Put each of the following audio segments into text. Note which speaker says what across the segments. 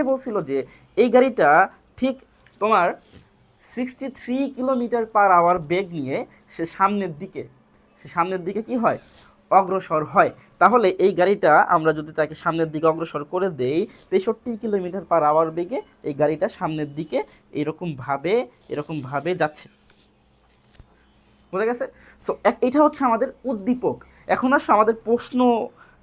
Speaker 1: বলছিল যে এই গাড়িটা ঠিক তোমার 63 কিলোমিটার পার আওয়ার বেগ নিয়ে সে সামনের দিকে কি হয়, অগ্রসর হয়। তাহলে এই গাড়িটা আমরা যদি তাকে সামনের দিকে অগ্রসর করে দেই 63 কিলোমিটার পার আওয়ার বেগে এই গাড়িটা সামনের দিকে এরকম ভাবে যাচ্ছে। বোঝা গেছে? সো এটা হচ্ছে আমাদের উদ্দীপক। এখন আসলে আমাদের প্রশ্ন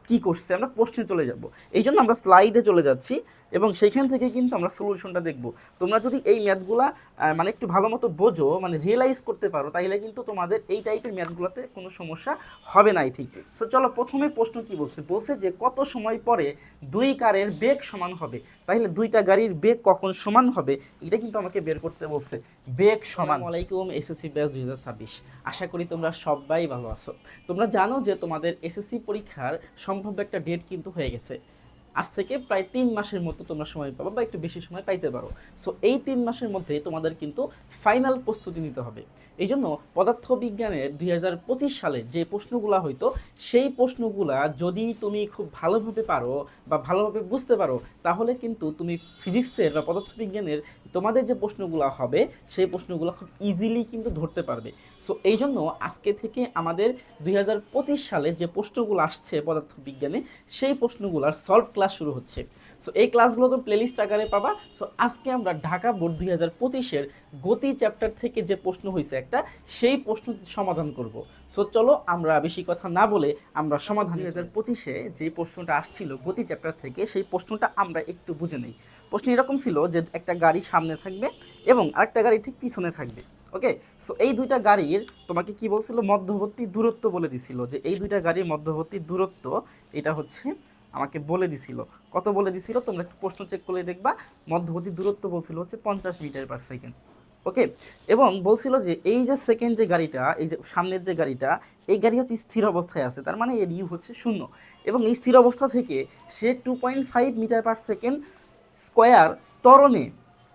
Speaker 1: কি করছে, আমরা প্রশ্নে চলে যাব। এই জন্য আমরা স্লাইডে চলে যাচ্ছি এবং সেইখান থেকে কিন্তু আমরা সলিউশনটা দেখব। তোমরা যদি এই ম্যাথগুলা মানে একটু ভালো মতো বোঝো, মানে রিয়েলাইজ করতে পারো, তাহলে কিন্তু তোমাদের এই টাইপের ম্যাথগুলোতে কোনো সমস্যা হবে না। ঠিক। সো চলো প্রথমে প্রশ্ন কি বলছে যে কত সময় পরে দুই কারের বেগ সমান হবে। তাহলে দুইটা গাড়ির বেগ কখন সমান হবে এটা কিন্তু আমাকে বের করতে বলছে। বেগ সমান। আলাইকুম, এসএসসি ব্যাচ 2026। আশা করি তোমরা সবাই ভালো আছো। তোমরা জানো যে তোমাদের এসএসসি পরীক্ষার সম্ভাব্য একটা ডেট কিন্তু হয়ে গেছে। আজ থেকে প্রায় 3 মাসের মতো তোমরা সময় পাবো বা একটু বেশি সময় পাইতে পারো। সো এই 3 মাসের মধ্যে তোমাদের কিন্তু ফাইনাল প্রস্তুতি নিতে হবে। এই জন্য পদার্থবিজ্ঞানের 2025 সালের যে প্রশ্নগুলো হয়তো সেই প্রশ্নগুলা যদি তুমি খুব ভালোভাবে পারো বা ভালোভাবে বুঝতে পারো, তাহলে কিন্তু তুমি ফিজিক্সের বা পদার্থবিজ্ঞানের তোমাদের যে প্রশ্নগুলো হবে সেই প্রশ্নগুলো খুব ইজিলি কিন্তু ধরতে পারবে। সো এই জন্য আজকে থেকে আমাদের 2025 সালে যে প্রশ্নগুলো আসছে পদার্থবিজ্ঞানে সেই প্রশ্নগুলোর সলভ ক্লাস শুরু হচ্ছে। সো এই ক্লাসগুলো তো প্লেলিস্ট আকারে পাবা। সো আজকে আমরা ঢাকা বোর্ড 2025-এর গতি চ্যাপ্টার থেকে যে প্রশ্ন হয়েছে একটা, সেই প্রশ্ন সমাধান করব। সো চলো আমরা বেশি কথা না বলে আমরা সমাধান 2025-এ যে প্রশ্নটা আসছিল গতি চ্যাপ্টার থেকে সেই প্রশ্নটা আমরা একটু বুঝে নেই। প্রশ্ন এরকম ছিল যে একটা গাড়ি সামনে থাকবে এবং আরেকটা গাড়ি ঠিক পিছনে থাকবে। ওকে। সো এই দুইটা গাড়ির তোমাকে কি বলছিল, মধ্যবর্তী দূরত্ব বলে দিছিল, যে এই দুইটা গাড়ির মধ্যবর্তী দূরত্ব এটা হচ্ছে আমাকে বলে দিছিল। কত বলে দিছিল তোমরা একটু প্রশ্ন চেক করে দেখবা। মধ্যবর্তী দূরত্ব বলছিল হচ্ছে 50 মিটার পার সেকেন্ড। ওকে। এবং বলছিল যে এই যে সেকেন্ড যে গাড়িটা, এই যে সামনের যে গাড়িটা, এই গাড়ি হচ্ছে স্থির অবস্থায় আছে, তার মানে এর ইউ হচ্ছে 0। এবং এই স্থির অবস্থা থেকে সে 2.5 মিটার পার সেকেন্ড স্কোয়ার ত্বরণে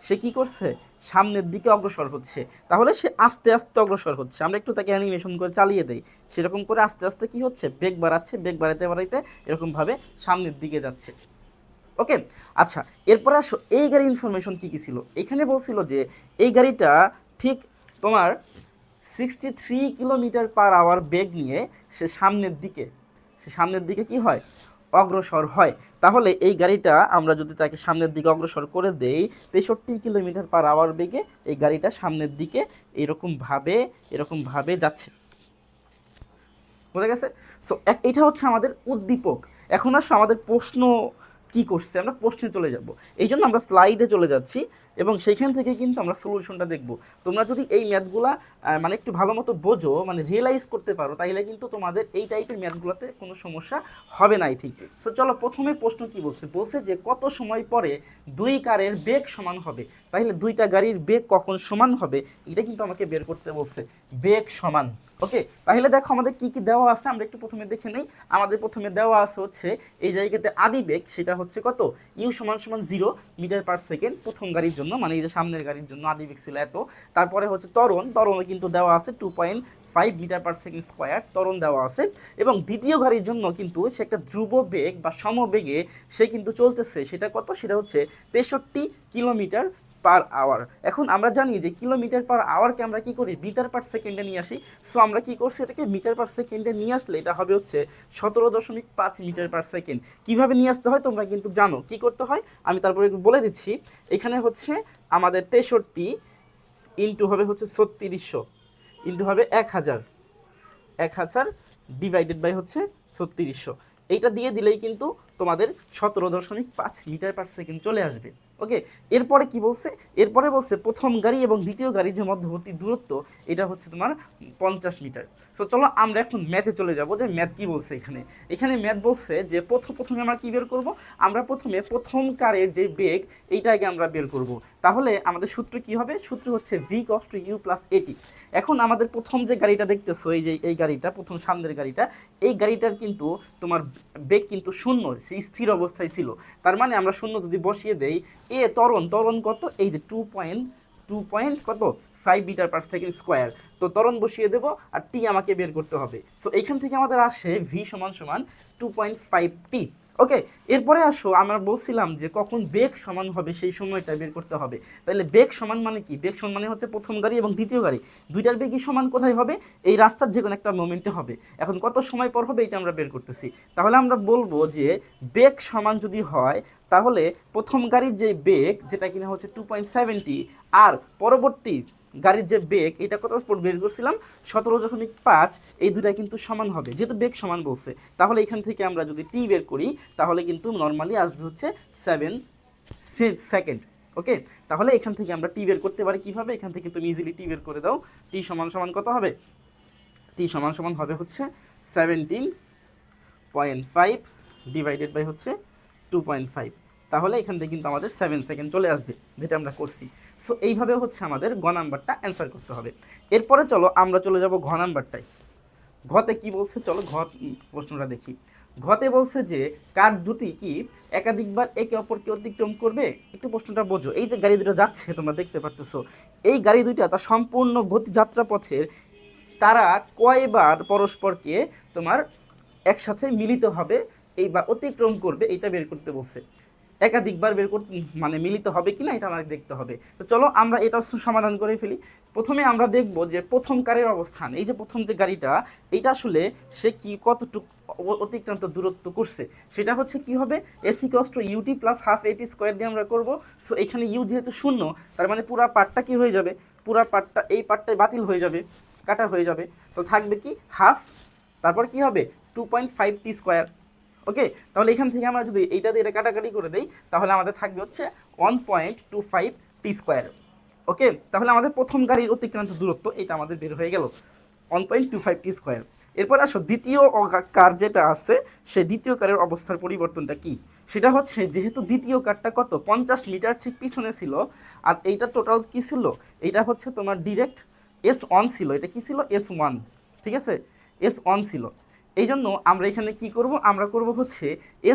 Speaker 1: সে কি করছে, সামনের দিকে অগ্রসর হচ্ছে। তাহলে সে আস্তে আস্তে অগ্রসর হচ্ছে। আমরা একটু তাকে অ্যানিমেশন করে চালিয়ে দেই, সেরকম করে আস্তে আস্তে কি হচ্ছে, বেগ বাড়াচ্ছে, বেগ বাড়াইতে বাড়াইতে এরকমভাবে সামনের দিকে যাচ্ছে। ওকে। আচ্ছা, এরপরে আসো এই গাড়ির ইনফরমেশন কী কী ছিল। এখানে বলছিল যে এই গাড়িটা ঠিক তোমার 63 কিলোমিটার পার আওয়ার বেগ নিয়ে সে সামনের দিকে কি হয়, অগ্রসর হয়। তাহলে এই গাড়িটা আমরা যদি তাকে সামনের দিকে অগ্রসর করে দেই 63 কিলোমিটার পার আওয়ার বেগে এই গাড়িটা সামনের দিকে এরকমভাবে যাচ্ছে। বোঝা গেছে? সো এটা হচ্ছে আমাদের উদ্দীপক। এখন আসলে আমাদের প্রশ্ন কি করছে, আমরা প্রশ্নে চলে যাব। এই জন্য আমরা স্লাইডে চলে যাচ্ছি এবং সেইখান থেকে কিন্তু আমরা সলিউশনটা দেখব। তোমরা যদি এই ম্যাথগুলা মানে একটু ভালো মতো বোঝো, মানে রিয়েলাইজ করতে পারো, তাহলে কিন্তু তোমাদের এই টাইপের ম্যাথগুলোতে কোনো সমস্যা হবে না। ঠিক। সো চলো প্রথমে প্রশ্ন কি বলছে যে কত সময় পরে দুই কারের বেগ সমান হবে। তাহলে দুইটা গাড়ির বেগ কখন সমান হবে এটা কিন্তু আমাকে বের করতে বলছে। বেগ সমান। ওকে। তাহলে দেখো আমাদের কি কি দেওয়া আছে, আমরা একটু প্রথমে দেখে নেই। আমাদের প্রথমে দেওয়া আছে হচ্ছে এই জায়গাতে আদি বেগ, সেটা হচ্ছে কত, ইউ সমান সমান 0 মিটার পার সেকেন্ড প্রথম গাড়ির জন্য, মানে এই যে সামনের গাড়ির জন্য আদি বেগ ছিল এত। তারপরে হচ্ছে ত্বরণও কিন্তু দেওয়া আছে 2.5 মিটার পার সেকেন্ড স্কোয়ার ত্বরণ দেওয়া আছে। এবং দ্বিতীয় গাড়ির জন্য কিন্তু সে একটা ধ্রুব বেগ বা সমবেগে সে কিন্তু চলতেছে, সেটা কত, সেটা হচ্ছে 63 কিলোমিটার পার আওয়ার। এখন আমরা জানি যে কিলোমিটার পার আওয়ারকে আমরা কি করি, মিটার পার সেকেন্ডে নিয়ে আসি। সো আমরা কি করছি, এটাকে মিটার পার সেকেন্ডে নিয়ে আসলে এটা হবে হচ্ছে 17.5 মিটার পার সেকেন্ড। কীভাবে নিয়ে আসতে হয় তোমরা কিন্তু জানো, কি করতে হয় আমি তারপরে একটু বলে দিচ্ছি। এখানে হচ্ছে আমাদের 63 ইন্টু হবে হচ্ছে 3600 ইন্টু হবে 1000 ডিভাইডেড বাই হচ্ছে 3600। এইটা দিয়ে দিলেই কিন্তু তোমাদের 17.5 মিটার পার সেকেন্ড চলে আসবে। ওকে। এরপরে কি বলছে, এরপরে বলছে প্রথম গাড়ি এবং দ্বিতীয় গাড়ির যে মধ্যবর্তী দূরত্ব এটা হচ্ছে তোমার 50 মিটার। সো চলো আমরা এখন ম্যাথে চলে যাব যে ম্যাথ কি বলছে। এখানে ম্যাথ বলছে যে প্রথমে আমরা কি বের করব, আমরা প্রথম কারের যে বেগ এইটা আগে আমরা বের করব। তাহলে আমাদের সূত্র কি হবে, সূত্র হচ্ছে v cos to u plus at। এখন আমাদের প্রথম যে গাড়িটা দেখতেছো, এই গাড়িটা, প্রথম সামনের গাড়িটা, এই গাড়িটার কিন্তু তোমার বেগ কিন্তু 0, সেই স্থির অবস্থায় ছিল। তার মানে আমরা 0 যদি বসিয়ে দেই, এ ত্বরণ কত, এই যে 2.5 মিটার পার সেকেন্ড স্কোয়ার। তো ত্বরণ বসিয়ে দেবো আর টি আমাকে বের করতে হবে। সো এইখান থেকে আমাদের আসে v সমান 2.5t। ওকে, এরপরে আসো আমরা বলছিলাম যে কখন বেগ সমান হবে সেই সময়টা বের করতে হবে। তাহলে বেগ সমান মানে কি? বেগ সমান মানে হচ্ছে প্রথম গাড়ি এবং দ্বিতীয় গাড়ি দুইটার বেগই সমান কোথায় হবে? এই রাস্তার যে কোনো একটা মোমেন্টে হবে। এখন কত সময় পর হবে এটা আমরা বের করতেছি। তাহলে আমরা বলবো যে বেগ সমান যদি হয় তাহলে প্রথম গাড়ির যে বেগ যেটা কিনা হচ্ছে 2.70 আর পরবর্তী গাড়ির যে বেগ এটা কত বের করছিলাম 17.5, এই দুটাই কিন্তু সমান হবে যেহেতু বেগ সমান বলছে। তাহলে এখান থেকে আমরা যদি টি বের করি তাহলে কিন্তু নর্মালি আসবে হচ্ছে 7 সেকেন্ড। ওকে, তাহলে এখান থেকে আমরা টি বের করতে পারি কিভাবে? এখান থেকে তুমি ইজিলি টি বের করে দাও। টি সমান সমান কত হবে? টি সমান সমান হবে হচ্ছে 17.5 ডিভাইডেড বাই হচ্ছে 2.5। তাহলে এখান থেকে কিন্তু আমাদের 7 সেকেন্ড চলে আসবে যেটা আমরা করছি। সো এইভাবে হচ্ছে আমাদের গ নাম্বারটা অ্যান্সার করতে হবে। এরপরে চলো আমরা চলে যাব ঘ নাম্বারটায়। ঘতে কি বলছে চলো ঘ প্রশ্নটা দেখি। ঘতে বলছে যে কার দুটি কি একাধিকবার একে অপরকে অতিক্রম করবে? একটু প্রশ্নটা বোঝো। এই যে গাড়ি দুটো যাচ্ছে তোমরা দেখতে পারতেছো, এই গাড়ি দুইটা তার সম্পূর্ণ গতি যাত্রাপথের তারা কয়বার পরস্পরকে তোমার একসাথে মিলিত হবে এই বা অতিক্রম করবে এটা বের করতে বলছে। একাধিকবার বের করতে মানে মিলিত হবে কিনা এটা আমাদের দেখতে হবে। তো চলো আমরা এটা সমাধান করে ফেলি। প্রথমে আমরা দেখব যে প্রথম কারের অবস্থান, এই যে প্রথম যে গাড়িটা এইটা আসলে সে কি কতটুকু অতিক্রান্ত দূরত্ব করছে সেটা হচ্ছে কি হবে s equals to ut plus half at square দিয়ে আমরা করব। সো এখানে ইউ যেহেতু শূন্য তার মানে পুরা পার্টটা কি হয়ে যাবে? পুরা পার্টটা এই পার্টটাই বাতিল হয়ে যাবে, কাটা হয়ে যাবে। তো থাকবে কি হাফ, তারপর কি হবে 2.5 টি স্কোয়ার। ওকে, তাহলে এখান থেকে আমরা যদি এইটা দিয়ে এটা কাটাকাটি করে দেই তাহলে আমাদের থাকবে হচ্ছে 1.25 টি স্কোয়ার। ওকে, তাহলে আমাদের প্রথম গাড়ির অতিক্রান্ত দূরত্ব এটা আমাদের বের হয়ে গেল 1.25 টি স্কোয়ার। এরপর আসো দ্বিতীয় কার যেটা আছে সেই দ্বিতীয় কারের অবস্থার পরিবর্তনটা কি? সেটা হচ্ছে যেহেতু দ্বিতীয় কারটা কত 50 মিটার ঠিক পিছনে ছিল আর এইটা টোটাল কি ছিল? এইটা হচ্ছে তোমার ডিরেক্ট S1 ছিল, এটা কি ছিল S1, ঠিক আছে S1 ছিল। এই জন্য আমরা এখানে কি করব? আমরা করব হচ্ছে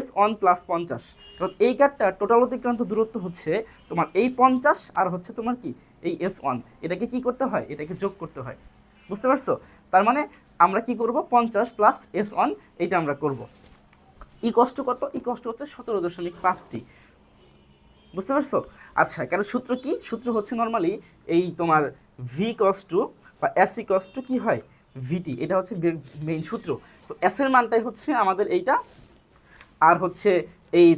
Speaker 1: S1 প্লাস 50, কারণ এই কারটা টোটাল অতিক্রান্ত দূরত্ব হচ্ছে তোমার এই 50 আর হচ্ছে তোমার কি এই S1, এটাকে কি করতে হয়? এটাকে যোগ করতে হয়। বুঝতে পারছো? তার মানে আমরা কি করব 50 প্লাস S1 এইটা আমরা করব। ই কষ্ট কত? ই কষ্ট হচ্ছে 17.5টি। বুঝতে পারছো? আচ্ছা, কারণ সূত্র কি? সূত্র হচ্ছে নর্মালি এই তোমার ভি কস্ট টু বা এস ই কস্ট টু কি হয় ভিটি, এটা হচ্ছে মেইন সূত্র। তো এস এর মানটাই হচ্ছে আমাদের এইটা, আর হচ্ছে এই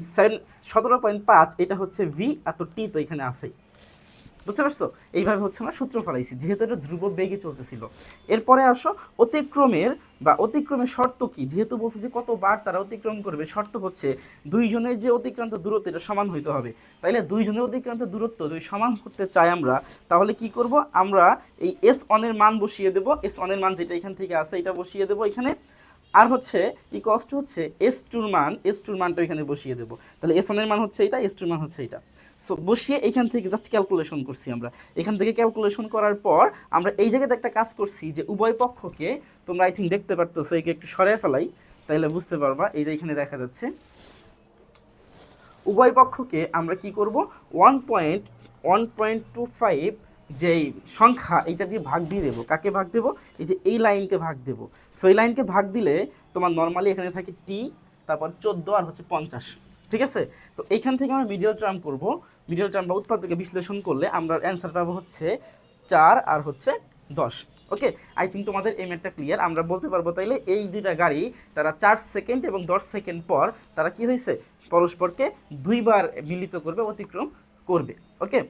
Speaker 1: 17.5 এটা হচ্ছে ভি, আর তো টি তো এখানে আছেই। বুঝতে পারছো? এইভাবে হচ্ছে আমরা সূত্র ফলাইছি যেহেতু এটা ধ্রুব বেগে চলতেছিল। এরপরে আসো অতিক্রমের শর্ত কি? যেহেতু বলছে যে কতবার তারা অতিক্রম করবে, শর্ত হচ্ছে দুইজনের যে অতিক্রান্ত দূরত্ব এটা সমান হইতে হবে। তাইলে দুইজনের অতিক্রান্ত দূরত্ব যদি সমান করতে চাই আমরা তাহলে কি করব? আমরা এই এস অনের মান বসিয়ে দেব। এস অনের মান যেটা এখান থেকে আসে এটা বসিয়ে দেব এখানে, আর হচ্ছে ইকস্ট হচ্ছে এস টুর মানটা এখানে বসিয়ে দেবো। তাহলে এস ওয়ানের মান হচ্ছে এটা, এস টুর মান হচ্ছে এটা। সো বসিয়ে এখান থেকে জাস্ট ক্যালকুলেশন করছি আমরা। এখান থেকে ক্যালকুলেশন করার পর আমরা এই জায়গাতে একটা কাজ করছি যে উভয় পক্ষকে তোমরা আই থিঙ্ক দেখতে পারতেছো, একে একটু সরিয়ে ফেলাই তাইলে বুঝতে পারবা। এই যে এখানে দেখা যাচ্ছে উভয় পক্ষকে আমরা কি করব 1.25 যেই সংখ্যা এইটা দিয়ে ভাগ দিয়ে দেবো। কাকে ভাগ দেবো? এই যে এই লাইনকে ভাগ দেবো। সো এই লাইনকে ভাগ দিলে তোমার নর্মালি এখানে থাকে টি, তারপর 14 আর হচ্ছে 50, ঠিক আছে? তো এইখান থেকে আমরা মিডিয়াল টার্ম করবো। মিডিয়াল টার্ম বা উৎপাদকে বিশ্লেষণ করলে আমরা অ্যান্সার পাবো হচ্ছে 4 আর হচ্ছে 10। ওকে, আই থিঙ্ক তোমাদের এই ম্যাথটা ক্লিয়ার। আমরা বলতে পারবো তাইলে এই দুইটা গাড়ি তারা 4 সেকেন্ড এবং 10 সেকেন্ড পর তারা কি হয়েছে পরস্পরকে দুইবার মিলিত করবে, অতিক্রম করবে। ওকে।